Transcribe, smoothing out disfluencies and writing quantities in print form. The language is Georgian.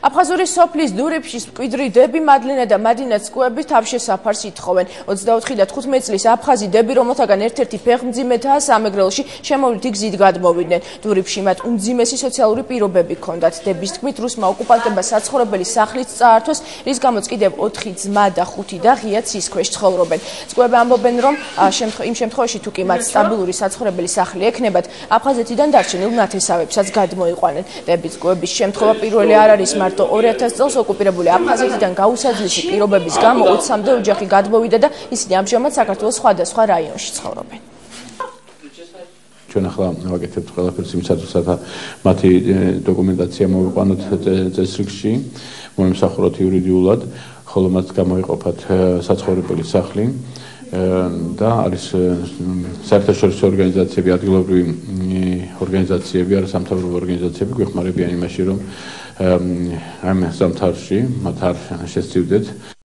აფხაზური სოფლის დურიფშის მკვიდრი დები მადლენა და მადინა ცკუები თავშესაფარს ითხოვენ. 24 და 15 წლის აფხაზი დები, რომელთაგან ერთ-ერთი ფეხმძიმეთაა სამეგრელოში შემოვლითი გზით გადმოვიდნენ. დურიფში მათ უმძიმესი სოციალური პირობები ჰქონდათ. დების თქმით, რუსმა ოკუპანტებმა საცხოვრებელი სახლიც წაართვეს, რის გამოც კიდევ 4 ძმა და 5 და ღია ცის ქვეშ ცხოვრობენ. ცკუები ამბობენ, რომ იმ შემთხვევაში თუ კი მათ სტაბილური საცხოვრებელი სახლი ექნებათ, აფხაზეთიდან დარჩენილ ნათესავებსაც გადმოიყვანენ. დების ცკუების შემთხვევა პირველი არ არის. მარტო 2000 წელს ოკუპირებული აფხაზეთიდან გაუსაძლისი პირობების გამო 20-მდე ოჯახი გადმოვიდა და ისინი ამჟამად საქართველოს სხვადასხვა რაიონში ცხოვრობენ. ჩვენ ახლა ვაკეთებთ ყველაფერს იმისათვის, მათი დოკუმენტაცია მოვიყვანოთ წესრიგში, მომსახუროთ იურიდიულად, ხოლო მათ გამოიყოფათ საცხოვრებელი სახლი და არის საერთაშორისო ორგანიზაციები, ადგილობრივი ორგანიზაციები, არასამთავრობო ორგანიზაციები გვეხმარებიან იმაში, რომ ამ ზამთარში მათ არ შესწივდეთ